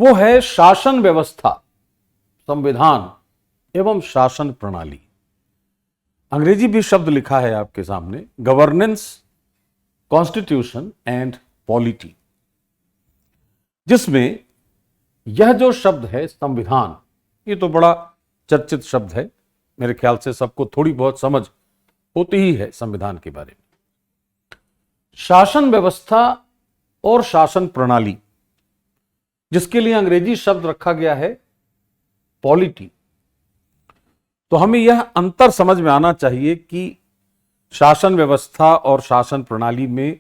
वो है शासन व्यवस्था, संविधान एवं शासन प्रणाली। अंग्रेजी भी शब्द लिखा है आपके सामने, गवर्नेंस, कॉन्स्टिट्यूशन एंड पॉलिटी, जिसमें यह जो शब्द है संविधान, ये तो बड़ा चर्चित शब्द है, मेरे ख्याल से सबको थोड़ी बहुत समझ होती ही है संविधान के बारे में। शासन व्यवस्था और शासन प्रणाली, जिसके लिए अंग्रेजी शब्द रखा गया है पॉलिटी। तो हमें यह अंतर समझ में आना चाहिए कि शासन व्यवस्था और शासन प्रणाली में,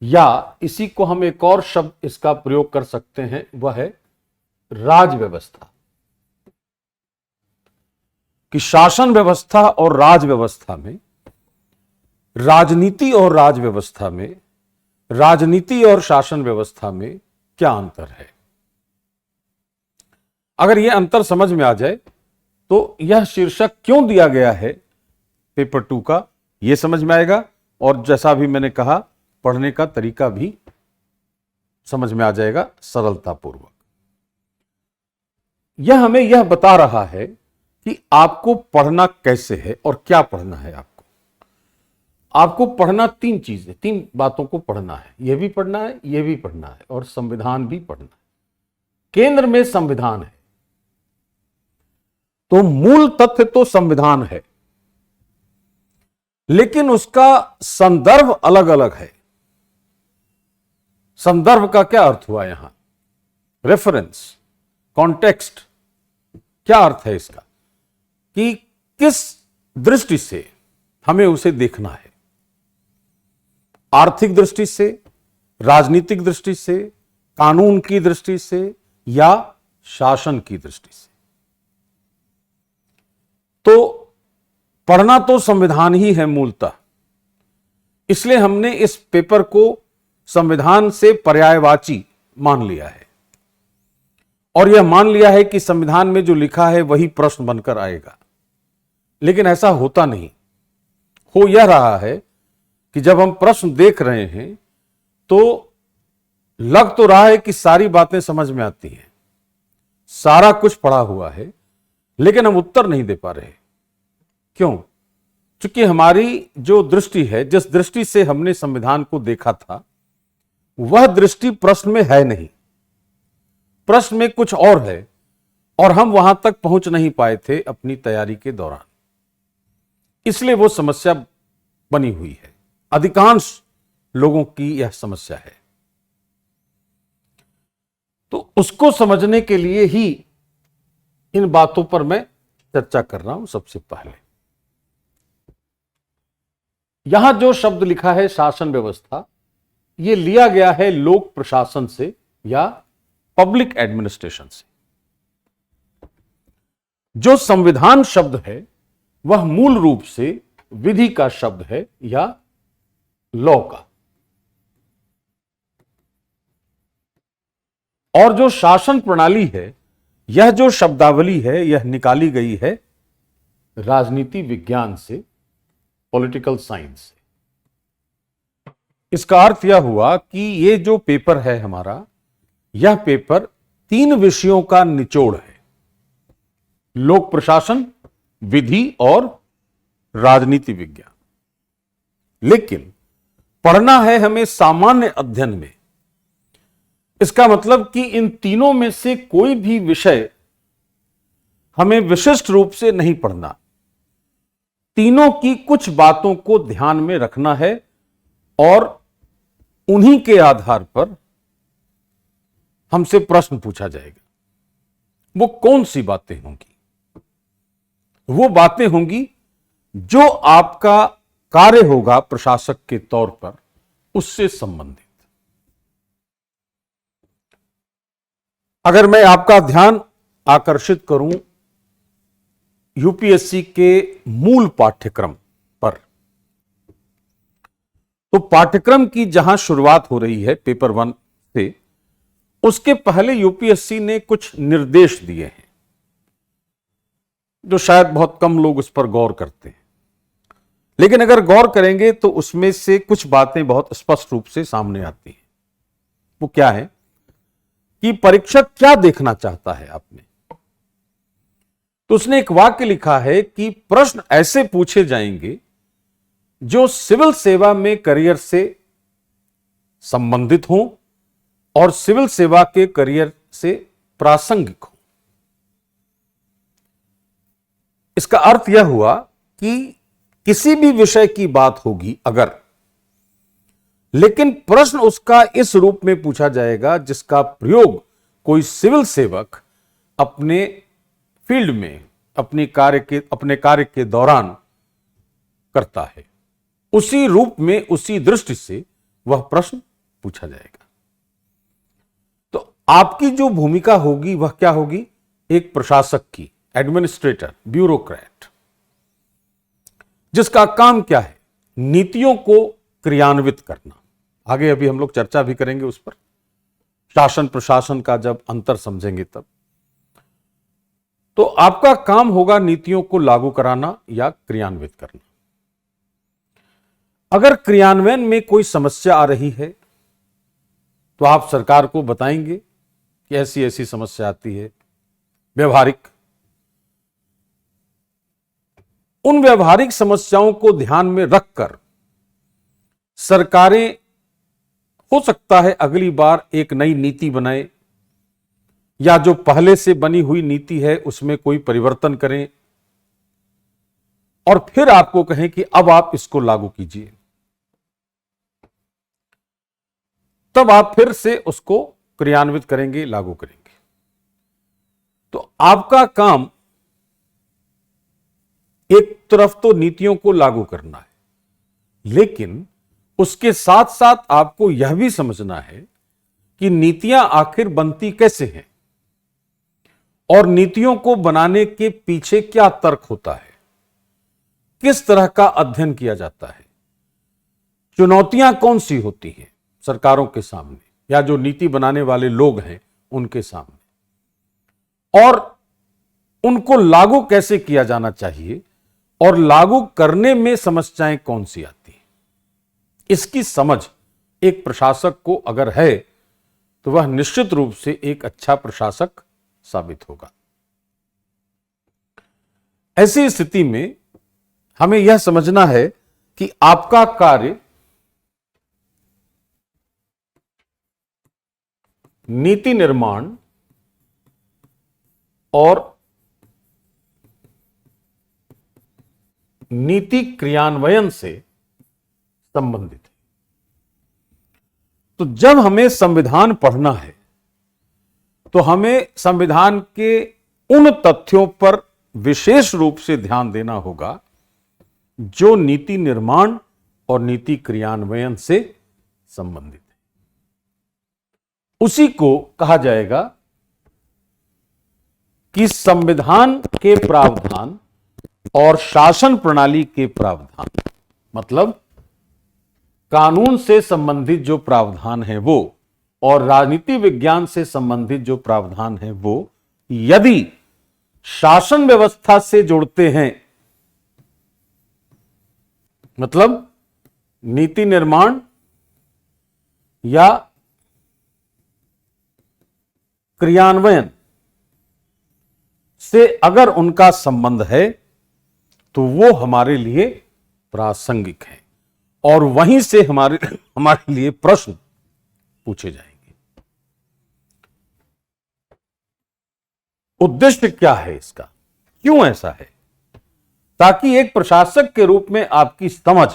या इसी को हम एक और शब्द इसका प्रयोग कर सकते हैं, वह है राज व्यवस्था। कि शासन व्यवस्था और राज व्यवस्था में, राजनीति और राज व्यवस्था में, राजनीति और शासन व्यवस्था में क्या अंतर है। अगर यह अंतर समझ में आ जाए तो यह शीर्षक क्यों दिया गया है पेपर 2 का, यह समझ में आएगा, और जैसा भी मैंने कहा पढ़ने का तरीका भी समझ में आ जाएगा सरलतापूर्वक। यह हमें यह बता रहा है कि आपको पढ़ना कैसे है और क्या पढ़ना है। आपको पढ़ना 3 चीजें, 3 बातों को पढ़ना है। यह भी पढ़ना है, यह भी पढ़ना है, और संविधान भी पढ़ना है। केंद्र में संविधान है, तो मूल तथ्य तो संविधान है, लेकिन उसका संदर्भ अलग अलग है। संदर्भ का क्या अर्थ हुआ यहां? रेफरेंस, कॉन्टेक्स्ट, क्या अर्थ है इसका? कि किस दृष्टि से हमें उसे देखना है। आर्थिक दृष्टि से, राजनीतिक दृष्टि से, कानून की दृष्टि से, या शासन की दृष्टि से। तो पढ़ना तो संविधान ही है मूलतः, इसलिए हमने इस पेपर को संविधान से पर्यायवाची मान लिया है, और यह मान लिया है कि संविधान में जो लिखा है वही प्रश्न बनकर आएगा। लेकिन ऐसा होता नहीं। हो यह रहा है कि जब हम प्रश्न देख रहे हैं तो लग तो रहा है कि सारी बातें समझ में आती हैं, सारा कुछ पढ़ा हुआ है, लेकिन हम उत्तर नहीं दे पा रहे। क्यों? क्योंकि हमारी जो दृष्टि है, जिस दृष्टि से हमने संविधान को देखा था, वह दृष्टि प्रश्न में है नहीं। प्रश्न में कुछ और है, और हम वहां तक पहुंच नहीं पाए थे अपनी तैयारी के दौरान, इसलिए वो समस्या बनी हुई है। अधिकांश लोगों की यह समस्या है। तो उसको समझने के लिए ही इन बातों पर मैं चर्चा कर रहा हूं। सबसे पहले यहां जो शब्द लिखा है शासन व्यवस्था, यह लिया गया है लोक प्रशासन से या पब्लिक एडमिनिस्ट्रेशन से। जो संविधान शब्द है वह मूल रूप से विधि का शब्द है या लॉ का। और जो शासन प्रणाली है, यह जो शब्दावली है, यह निकाली गई है राजनीति विज्ञान से, पॉलिटिकल साइंस से। इसका अर्थ यह हुआ कि ये जो पेपर है हमारा, यह पेपर 3 विषयों का निचोड़ है: लोक प्रशासन, विधि और राजनीति विज्ञान। लेकिन पढ़ना है हमें सामान्य अध्ययन में। इसका मतलब कि इन तीनों में से कोई भी विषय हमें विशिष्ट रूप से नहीं पढ़ना। तीनों की कुछ बातों को ध्यान में रखना है, और उन्हीं के आधार पर हमसे प्रश्न पूछा जाएगा। वो कौन सी बातें होंगी? वो बातें होंगी जो आपका कार्य होगा प्रशासक के तौर पर, उससे संबंधित। अगर मैं आपका ध्यान आकर्षित करूं यूपीएससी के मूल पाठ्यक्रम पर, तो पाठ्यक्रम की जहां शुरुआत हो रही है पेपर 1 से, उसके पहले यूपीएससी ने कुछ निर्देश दिए हैं जो शायद बहुत कम लोग उस पर गौर करते हैं। लेकिन अगर गौर करेंगे तो उसमें से कुछ बातें बहुत स्पष्ट रूप से सामने आती हैं। वो क्या है कि परीक्षक क्या देखना चाहता है आप में। तो उसने एक वाक्य लिखा है कि प्रश्न ऐसे पूछे जाएंगे जो सिविल सेवा में करियर से संबंधित हों और सिविल सेवा के करियर से प्रासंगिक हो। इसका अर्थ यह हुआ कि किसी भी विषय की बात होगी अगर, लेकिन प्रश्न उसका इस रूप में पूछा जाएगा जिसका प्रयोग कोई सिविल सेवक अपने फील्ड में अपने कार्य के दौरान करता है, उसी रूप में उसी दृष्टि से वह प्रश्न पूछा जाएगा। तो आपकी जो भूमिका होगी वह क्या होगी? एक प्रशासक की, एडमिनिस्ट्रेटर, ब्यूरोक्रेट, जिसका काम क्या है? नीतियों को क्रियान्वित करना। आगे अभी हम लोग चर्चा भी करेंगे उस पर, शासन प्रशासन का जब अंतर समझेंगे तब। तो आपका काम होगा नीतियों को लागू कराना या क्रियान्वित करना। अगर क्रियान्वयन में कोई समस्या आ रही है तो आप सरकार को बताएंगे कि ऐसी ऐसी समस्या आती है। व्यवहारिक, उन व्यवहारिक समस्याओं को ध्यान में रखकर सरकारें हो सकता है अगली बार एक नई नीति बनाए या जो पहले से बनी हुई नीति है उसमें कोई परिवर्तन करें और फिर आपको कहें कि अब आप इसको लागू कीजिए। तब आप फिर से उसको क्रियान्वित करेंगे, लागू करेंगे। तो आपका काम एक तरफ तो नीतियों को लागू करना है, लेकिन उसके साथ साथ आपको यह भी समझना है कि नीतियां आखिर बनती कैसे हैं और नीतियों को बनाने के पीछे क्या तर्क होता है, किस तरह का अध्ययन किया जाता है, चुनौतियां कौन सी होती हैं सरकारों के सामने या जो नीति बनाने वाले लोग हैं उनके सामने, और उनको लागू कैसे किया जाना चाहिए और लागू करने में समस्याएं कौन सी आती हैं। इसकी समझ एक प्रशासक को अगर है तो वह निश्चित रूप से एक अच्छा प्रशासक साबित होगा। ऐसी स्थिति में हमें यह समझना है कि आपका कार्य नीति निर्माण और नीति क्रियान्वयन से संबंधित है। तो जब हमें संविधान पढ़ना है तो हमें संविधान के उन तथ्यों पर विशेष रूप से ध्यान देना होगा जो नीति निर्माण और नीति क्रियान्वयन से संबंधित है। उसी को कहा जाएगा कि संविधान के प्रावधान और शासन प्रणाली के प्रावधान, मतलब कानून से संबंधित जो प्रावधान है वो और राजनीति विज्ञान से संबंधित जो प्रावधान है वो यदि शासन व्यवस्था से जुड़ते हैं, मतलब नीति निर्माण या क्रियान्वयन से अगर उनका संबंध है तो वो हमारे लिए प्रासंगिक है और वहीं से हमारे लिए प्रश्न पूछे जाएंगे। उद्देश्य क्या है इसका, क्यों ऐसा है? ताकि एक प्रशासक के रूप में आपकी समझ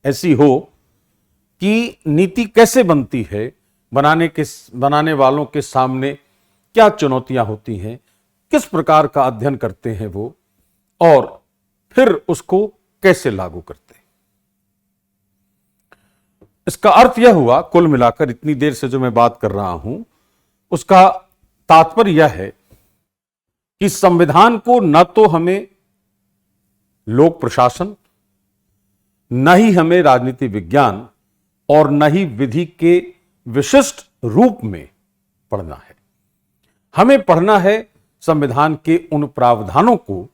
ऐसी हो कि नीति कैसे बनती है, बनाने वालों के सामने क्या चुनौतियां होती हैं, किस प्रकार का अध्ययन करते हैं वो, और फिर उसको कैसे लागू करते हैं। इसका अर्थ यह हुआ, कुल मिलाकर इतनी देर से जो मैं बात कर रहा हूं उसका तात्पर्य यह है कि संविधान को न तो हमें लोक प्रशासन, न ही हमें राजनीति विज्ञान और न ही विधि के विशिष्ट रूप में पढ़ना है। हमें पढ़ना है संविधान के उन प्रावधानों को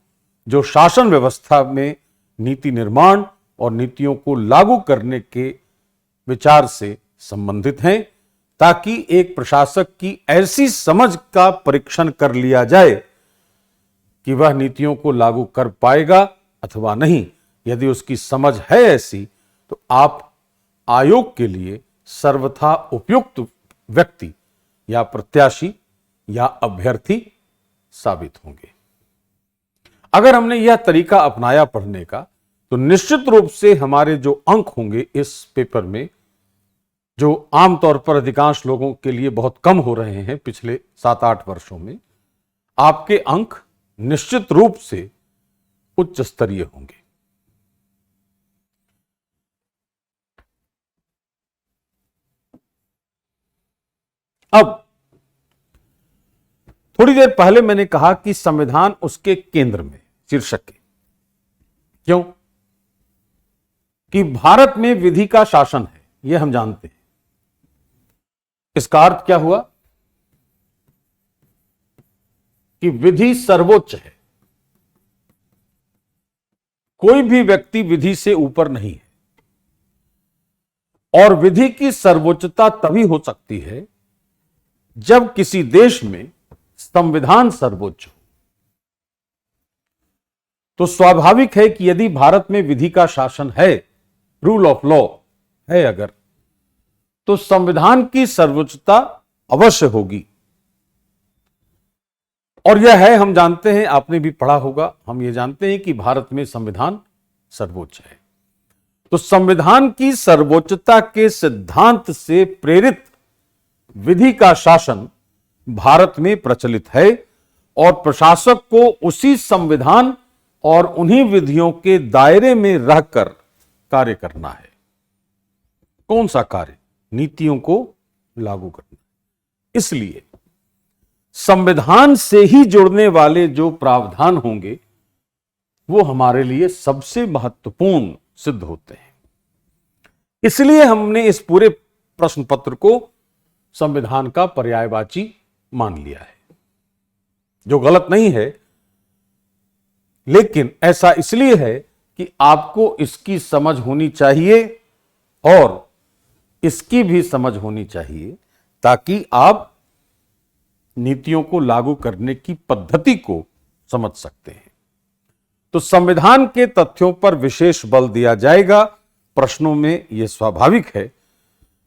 जो शासन व्यवस्था में नीति निर्माण और नीतियों को लागू करने के विचार से संबंधित हैं, ताकि एक प्रशासक की ऐसी समझ का परीक्षण कर लिया जाए कि वह नीतियों को लागू कर पाएगा अथवा नहीं। यदि उसकी समझ है ऐसी, तो आप आयोग के लिए सर्वथा उपयुक्त व्यक्ति या प्रत्याशी या अभ्यर्थी साबित होंगे। अगर हमने यह तरीका अपनाया पढ़ने का, तो निश्चित रूप से हमारे जो अंक होंगे इस पेपर में, जो आमतौर पर अधिकांश लोगों के लिए बहुत कम हो रहे हैं पिछले 7-8 वर्षों में, आपके अंक निश्चित रूप से उच्च स्तरीय होंगे। अब थोड़ी देर पहले मैंने कहा कि संविधान उसके केंद्र में, शीर्षक के। क्यों? कि भारत में विधि का शासन है, यह हम जानते हैं। इसका अर्थ क्या हुआ? कि विधि सर्वोच्च है, कोई भी व्यक्ति विधि से ऊपर नहीं है। और विधि की सर्वोच्चता तभी हो सकती है जब किसी देश में संविधान सर्वोच्च हो। तो स्वाभाविक है कि यदि भारत में विधि का शासन है, रूल ऑफ लॉ है अगर, तो संविधान की सर्वोच्चता अवश्य होगी। और यह है, हम जानते हैं, आपने भी पढ़ा होगा, हम ये जानते हैं कि भारत में संविधान सर्वोच्च है। तो संविधान की सर्वोच्चता के सिद्धांत से प्रेरित विधि का शासन भारत में प्रचलित है और प्रशासक को उसी संविधान और उन्हीं विधियों के दायरे में रहकर कार्य करना है। कौन सा कार्य? नीतियों को लागू करना। इसलिए संविधान से ही जुड़ने वाले जो प्रावधान होंगे वो हमारे लिए सबसे महत्वपूर्ण सिद्ध होते हैं। इसलिए हमने इस पूरे प्रश्न पत्र को संविधान का पर्यायवाची मान लिया है, जो गलत नहीं है, लेकिन ऐसा इसलिए है कि आपको इसकी समझ होनी चाहिए और इसकी भी समझ होनी चाहिए, ताकि आप नीतियों को लागू करने की पद्धति को समझ सकते हैं। तो संविधान के तथ्यों पर विशेष बल दिया जाएगा प्रश्नों में, यह स्वाभाविक है।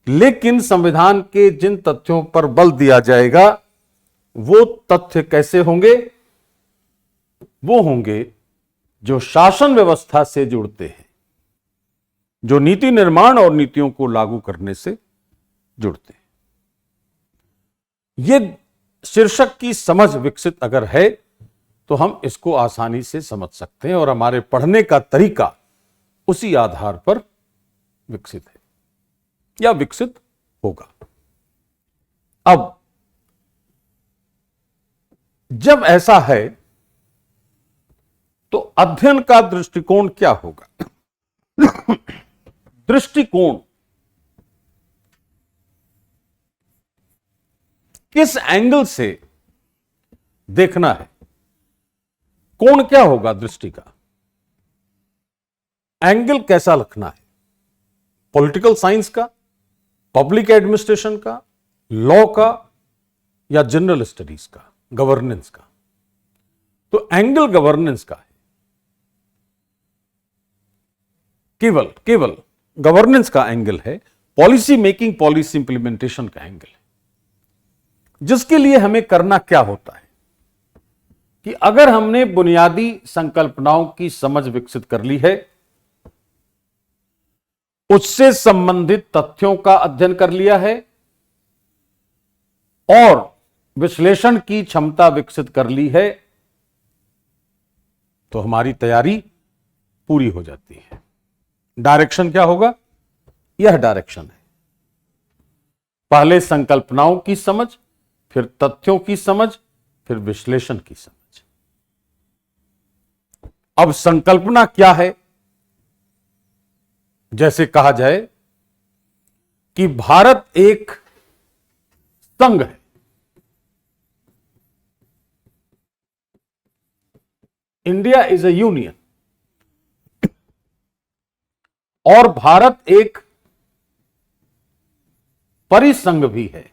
लेकिन संविधान के जिन तथ्यों पर बल दिया जाएगा वो तथ्य कैसे होंगे? वो होंगे जो शासन व्यवस्था से जुड़ते हैं, जो नीति निर्माण और नीतियों को लागू करने से जुड़ते हैं। ये शीर्षक की समझ विकसित अगर है तो हम इसको आसानी से समझ सकते हैं और हमारे पढ़ने का तरीका उसी आधार पर विकसित है या विकसित होगा। अब जब ऐसा है तो अध्ययन का दृष्टिकोण क्या होगा? दृष्टिकोण किस एंगल से देखना है? कोण क्या होगा दृष्टि का? एंगल कैसा रखना है? पॉलिटिकल साइंस का, पब्लिक एडमिनिस्ट्रेशन का, लॉ का, या जनरल स्टडीज का, गवर्नेंस का? तो एंगल गवर्नेंस का है, केवल गवर्नेंस का एंगल है, पॉलिसी मेकिंग, पॉलिसी इंप्लीमेंटेशन का एंगल है। जिसके लिए हमें करना क्या होता है कि अगर हमने बुनियादी संकल्पनाओं की समझ विकसित कर ली है, उससे संबंधित तथ्यों का अध्ययन कर लिया है और विश्लेषण की क्षमता विकसित कर ली है, तो हमारी तैयारी पूरी हो जाती है। डायरेक्शन क्या होगा? यह डायरेक्शन है, पहले संकल्पनाओं की समझ, फिर तथ्यों की समझ, फिर विश्लेषण की समझ। अब संकल्पना क्या है? जैसे कहा जाए कि भारत एक संघ है, इंडिया इज ए यूनियन, और भारत एक परिसंघ भी है।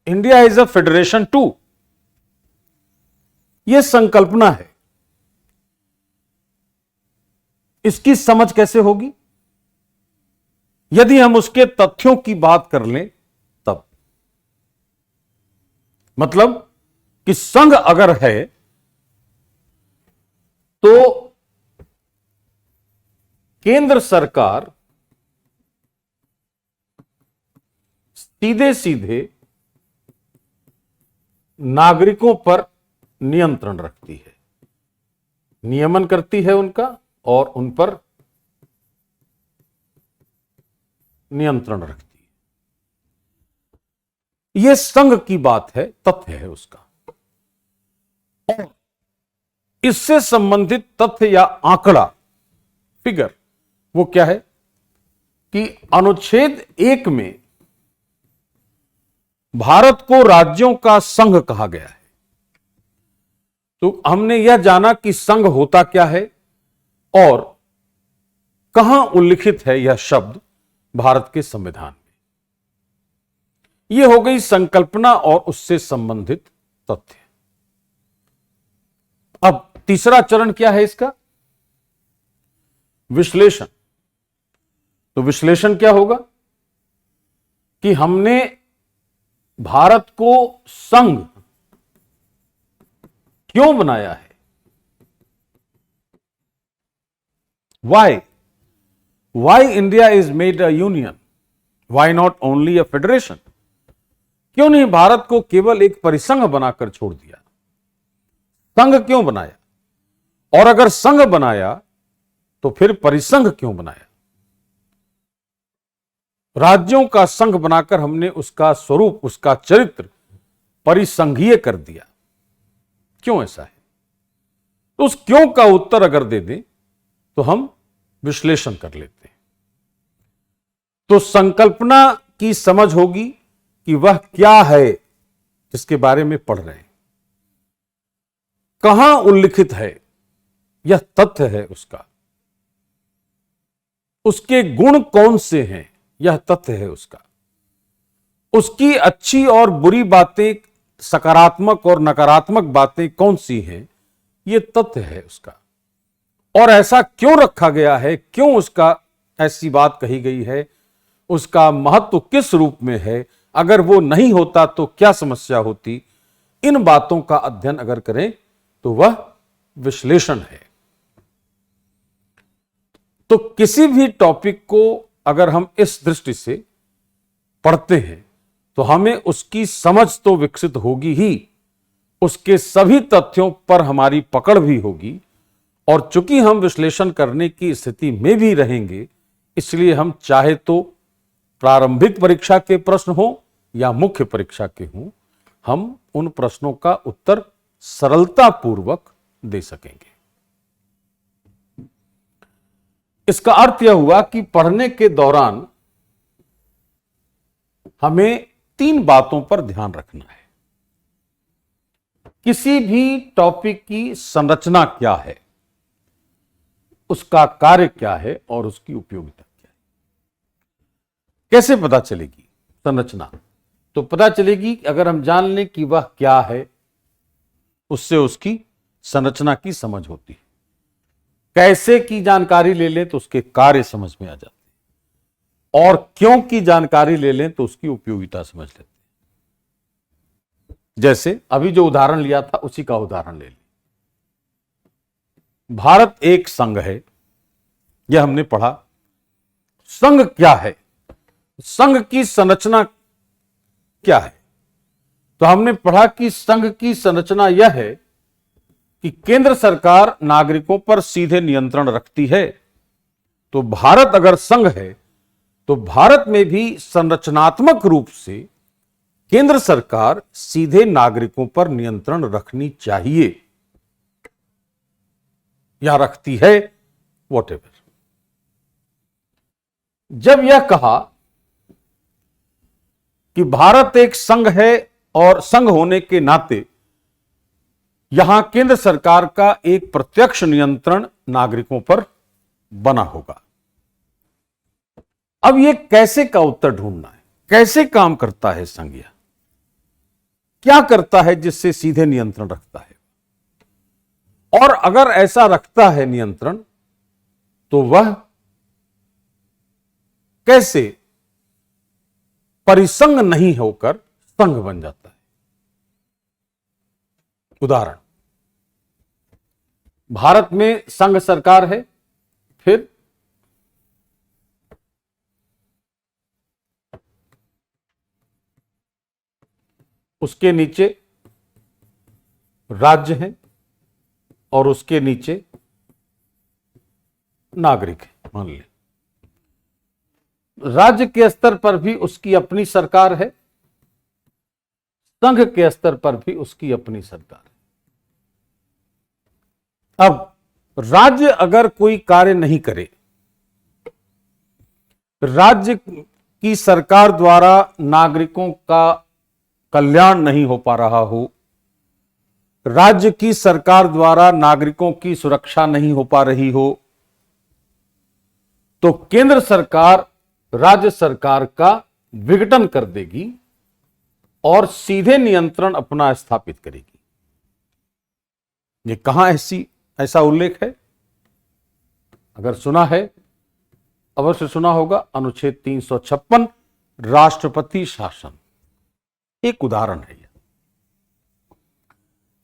India is a federation too, यह संकल्पना है। इसकी समझ कैसे होगी? यदि हम उसके तथ्यों की बात कर लें तब। मतलब कि संघ अगर है तो केंद्र सरकार सीधे सीधे नागरिकों पर नियंत्रण रखती है, नियमन करती है उनका और उन पर नियंत्रण रखती है। यह संघ की बात है, तथ्य है उसका। और इससे संबंधित तथ्य या आंकड़ा, फिगर, वो क्या है कि अनुच्छेद 1 में भारत को राज्यों का संघ कहा गया है। तो हमने यह जाना कि संघ होता क्या है और कहां उल्लिखित है यह शब्द भारत के संविधान में। यह हो गई संकल्पना और उससे संबंधित तथ्य। अब तीसरा चरण क्या है इसका? विश्लेषण। तो विश्लेषण क्या होगा कि हमने भारत को संघ क्यों बनाया है? Why India is made a union? Why not only a federation? क्यों नहीं भारत को केवल एक परिसंघ बनाकर छोड़ दिया? संघ क्यों बनाया? और अगर संघ बनाया तो फिर परिसंघ क्यों बनाया? राज्यों का संघ बनाकर हमने उसका स्वरूप, उसका चरित्र परिसंघीय कर दिया। क्यों ऐसा है? तो उस क्यों का उत्तर अगर दे दें तो हम विश्लेषण कर लेते हैं। तो संकल्पना की समझ होगी कि वह क्या है जिसके बारे में पढ़ रहे हैं, कहां उल्लिखित है, यह तथ्य है उसका, उसके गुण कौन से हैं, यह तथ्य है उसका, उसकी अच्छी और बुरी बातें, सकारात्मक और नकारात्मक बातें कौन सी हैं, यह तथ्य है उसका। और ऐसा क्यों रखा गया है, क्यों उसका ऐसी बात कही गई है, उसका महत्व किस रूप में है, अगर वो नहीं होता तो क्या समस्या होती, इन बातों का अध्ययन अगर करें तो वह विश्लेषण है। तो किसी भी टॉपिक को अगर हम इस दृष्टि से पढ़ते हैं तो हमें उसकी समझ तो विकसित होगी ही, उसके सभी तथ्यों पर हमारी पकड़ भी होगी। और चूंकि हम विश्लेषण करने की स्थिति में भी रहेंगे, इसलिए हम चाहे तो प्रारंभिक परीक्षा के प्रश्न हो या मुख्य परीक्षा के हों, हम उन प्रश्नों का उत्तर सरलता पूर्वक दे सकेंगे। इसका अर्थ यह हुआ कि पढ़ने के दौरान हमें 3 बातों पर ध्यान रखना है। किसी भी टॉपिक की संरचना क्या है, उसका कार्य क्या है और उसकी उपयोगिता क्या है। कैसे पता चलेगी संरचना? तो पता चलेगी अगर हम जान लें कि वह क्या है, उससे उसकी संरचना की समझ होती है। कैसे की जानकारी ले लें तो उसके कार्य समझ में आ जाते हैं, और क्यों की जानकारी ले लें तो उसकी उपयोगिता समझ लेते हैं। जैसे अभी जो उदाहरण लिया था उसी का उदाहरण ले लें। भारत एक संघ है, यह हमने पढ़ा। संघ क्या है, संघ की संरचना क्या है? तो हमने पढ़ा कि संघ की संरचना यह है कि केंद्र सरकार नागरिकों पर सीधे नियंत्रण रखती है। तो भारत अगर संघ है तो भारत में भी संरचनात्मक रूप से केंद्र सरकार सीधे नागरिकों पर नियंत्रण रखनी चाहिए या रखती है, वॉटेवर। जब यह कहा कि भारत एक संघ है और संघ होने के नाते यहां केंद्र सरकार का एक प्रत्यक्ष नियंत्रण नागरिकों पर बना होगा, अब ये कैसे का उत्तर ढूंढना है, कैसे काम करता है संघ, क्या करता है जिससे सीधे नियंत्रण रखता है, और अगर ऐसा रखता है नियंत्रण तो वह कैसे परिसंघ नहीं होकर संघ बन जाता है। उदाहरण, भारत में संघ सरकार है, फिर उसके नीचे राज्य हैं और उसके नीचे नागरिक है। मान लें राज्य के स्तर पर भी उसकी अपनी सरकार है, संघ के स्तर पर भी उसकी अपनी सरकार है। अब राज्य अगर कोई कार्य नहीं करे, राज्य की सरकार द्वारा नागरिकों का कल्याण नहीं हो पा रहा हो, राज्य की सरकार द्वारा नागरिकों की सुरक्षा नहीं हो पा रही हो, तो केंद्र सरकार राज्य सरकार का विघटन कर देगी और सीधे नियंत्रण अपना स्थापित करेगी। ये कहां ऐसा उल्लेख है? अगर सुना है, अवश्य सुना होगा, अनुच्छेद 356 राष्ट्रपति शासन एक उदाहरण है यह,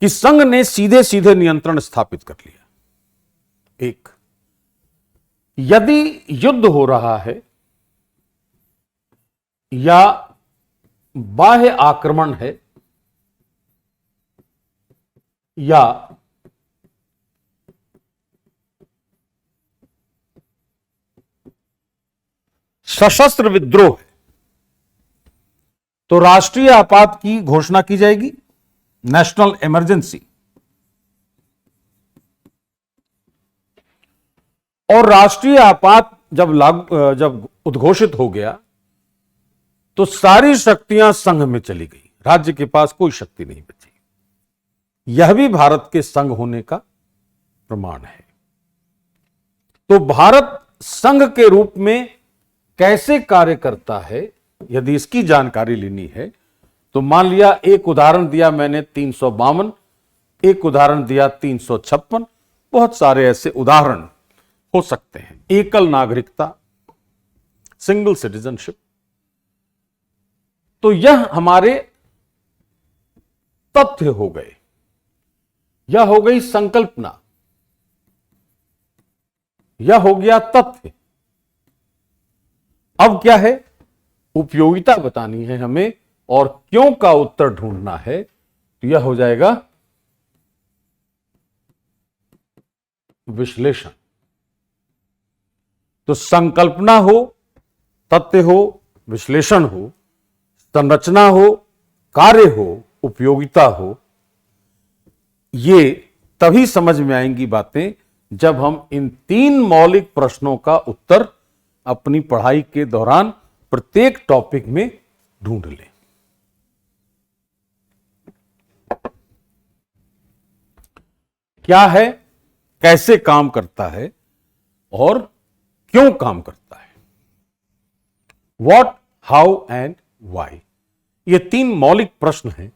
कि संघ ने सीधे सीधे नियंत्रण स्थापित कर लिया। एक, यदि युद्ध हो रहा है या बाह्य आक्रमण है या सशस्त्र विद्रोह है, तो राष्ट्रीय आपात की घोषणा की जाएगी, नेशनल इमरजेंसी। और राष्ट्रीय आपात जब उद्घोषित हो गया तो सारी शक्तियां संघ में चली गई, राज्य के पास कोई शक्ति नहीं बची। यह भी भारत के संघ होने का प्रमाण है। तो भारत संघ के रूप में कैसे कार्य करता है, यदि इसकी जानकारी लेनी है तो मान लिया, एक उदाहरण दिया मैंने 352, एक उदाहरण दिया 356, बहुत सारे ऐसे उदाहरण हो सकते हैं। एकल नागरिकता, सिंगल सिटीजनशिप, तो यह हमारे तथ्य हो गए, यह हो गई संकल्पना, यह हो गया तथ्य। अब क्या है? उपयोगिता बतानी है हमें और क्यों का उत्तर ढूंढना है, तो यह हो जाएगा विश्लेषण। तो संकल्पना हो, तथ्य हो, विश्लेषण हो, संरचना हो, कार्य हो, उपयोगिता हो, ये तभी समझ में आएंगी बातें जब हम इन 3 मौलिक प्रश्नों का उत्तर अपनी पढ़ाई के दौरान प्रत्येक टॉपिक में ढूंढ लें। क्या है, कैसे काम करता है और क्यों काम करता है, व्हाट, हाउ एंड व्हाई। ये 3 मौलिक प्रश्न हैं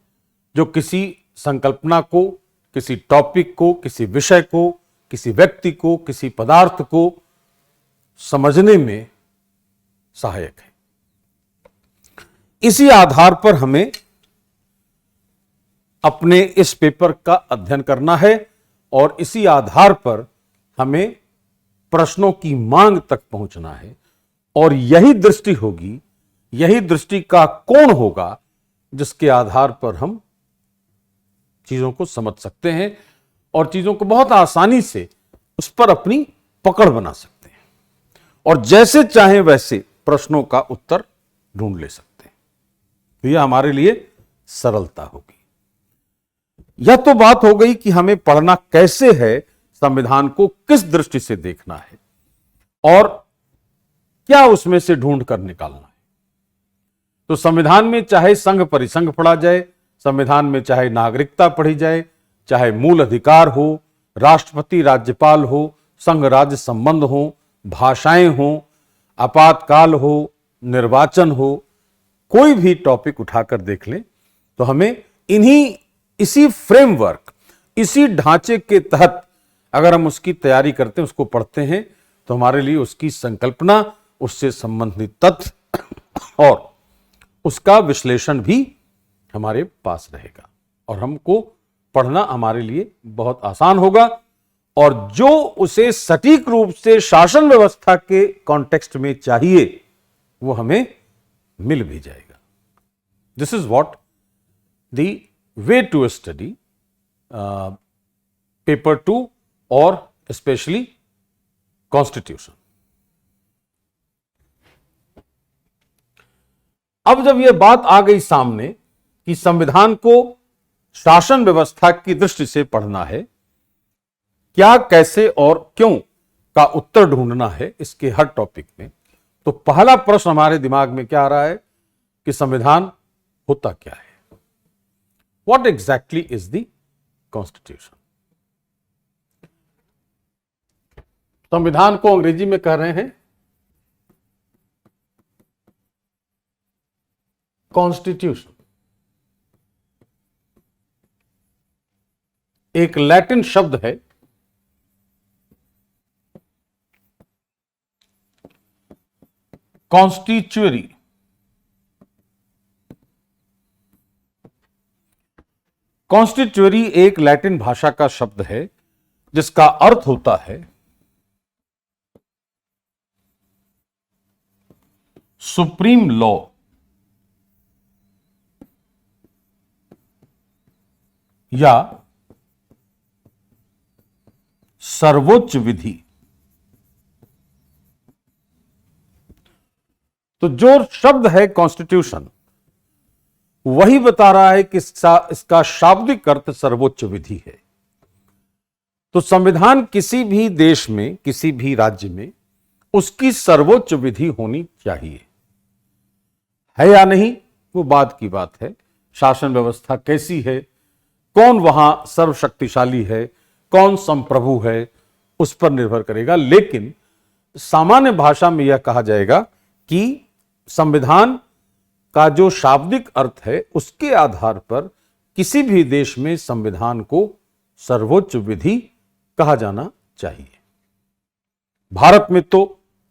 जो किसी संकल्पना को, किसी टॉपिक को, किसी विषय को, किसी व्यक्ति को, किसी पदार्थ को समझने में सहायक है। इसी आधार पर हमें अपने इस पेपर का अध्ययन करना है और इसी आधार पर हमें प्रश्नों की मांग तक पहुंचना है, और यही दृष्टि होगी, यही दृष्टि का कोण होगा जिसके आधार पर हम चीजों को समझ सकते हैं और चीजों को बहुत आसानी से उस पर अपनी पकड़ बना सकते हैं और जैसे चाहे वैसे प्रश्नों का उत्तर ढूंढ ले सकते हैं। तो यह हमारे लिए सरलता होगी। यह तो बात हो गई कि हमें पढ़ना कैसे है, संविधान को किस दृष्टि से देखना है और क्या उसमें से ढूंढ कर निकालना है। तो संविधान में चाहे संघ परिसंघ पढ़ा जाए, संविधान में चाहे नागरिकता पढ़ी जाए, चाहे मूल अधिकार हो, राष्ट्रपति राज्यपाल हो, संघ राज्य संबंध हो, भाषाएं हो, आपातकाल हो, निर्वाचन हो, कोई भी टॉपिक उठाकर देख लें तो हमें इसी फ्रेमवर्क, इसी ढांचे के तहत अगर हम उसकी तैयारी करते हैं, उसको पढ़ते हैं, तो हमारे लिए उसकी संकल्पना, उससे संबंधित तथ्य और उसका विश्लेषण भी हमारे पास रहेगा और हमको पढ़ना हमारे लिए बहुत आसान होगा। और जो उसे सटीक रूप से शासन व्यवस्था के कॉन्टेक्स्ट में चाहिए वो हमें मिल भी जाएगा। This is what the way to study paper 2 और स्पेशली कॉन्स्टिट्यूशन। अब जब यह बात आ गई सामने कि संविधान को शासन व्यवस्था की दृष्टि से पढ़ना है, क्या, कैसे और क्यों का उत्तर ढूंढना है इसके हर टॉपिक में, तो पहला प्रश्न हमारे दिमाग में क्या आ रहा है कि संविधान होता क्या है? What exactly is the constitution? संविधान को अंग्रेजी में कह रहे हैं कॉन्स्टिट्यूशन। एक लैटिन शब्द है कॉन्स्टिट्यूरी। कॉन्स्टिट्यूरी एक लैटिन भाषा का शब्द है जिसका अर्थ होता है सुप्रीम लॉ या सर्वोच्च विधि। तो जो शब्द है कॉन्स्टिट्यूशन वही बता रहा है कि इसका शाब्दिक अर्थ सर्वोच्च विधि है। तो संविधान किसी भी देश में, किसी भी राज्य में उसकी सर्वोच्च विधि होनी चाहिए। है या नहीं वो बात की बात है। शासन व्यवस्था कैसी है, कौन वहां सर्वशक्तिशाली है, कौन संप्रभु है, उस पर निर्भर करेगा। लेकिन सामान्य भाषा में यह कहा जाएगा कि संविधान का जो शाब्दिक अर्थ है उसके आधार पर किसी भी देश में संविधान को सर्वोच्च विधि कहा जाना चाहिए। भारत में तो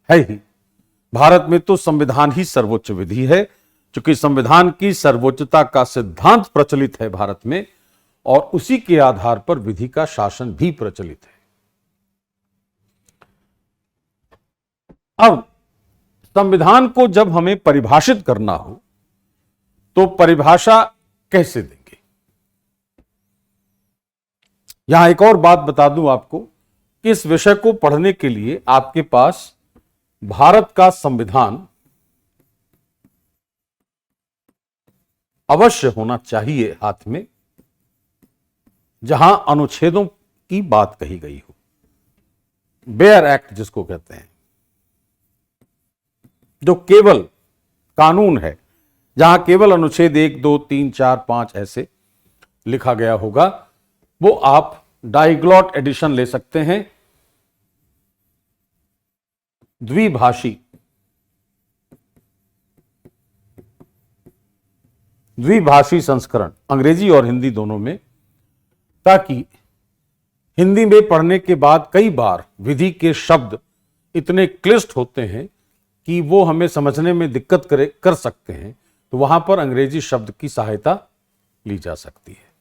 है ही, भारत में तो संविधान ही सर्वोच्च विधि है, क्योंकि संविधान की सर्वोच्चता का सिद्धांत प्रचलित है भारत में और उसी के आधार पर विधि का शासन भी प्रचलित है। अब संविधान को जब हमें परिभाषित करना हो तो परिभाषा कैसे देंगे? यहां एक और बात बता दूं आपको कि इस विषय को पढ़ने के लिए आपके पास भारत का संविधान अवश्य होना चाहिए हाथ में, जहां अनुच्छेदों की बात कही गई हो। बेयर एक्ट जिसको कहते हैं, जो केवल कानून है, जहां केवल अनुच्छेद 1, 2, 3, 4, 5 ऐसे लिखा गया होगा, वो आप डाइग्लॉट एडिशन ले सकते हैं, द्विभाषी संस्करण, अंग्रेजी और हिंदी दोनों में, ताकि हिंदी में पढ़ने के बाद कई बार विधि के शब्द इतने क्लिष्ट होते हैं कि वो हमें समझने में दिक्कत कर सकते हैं, तो वहां पर अंग्रेजी शब्द की सहायता ली जा सकती है।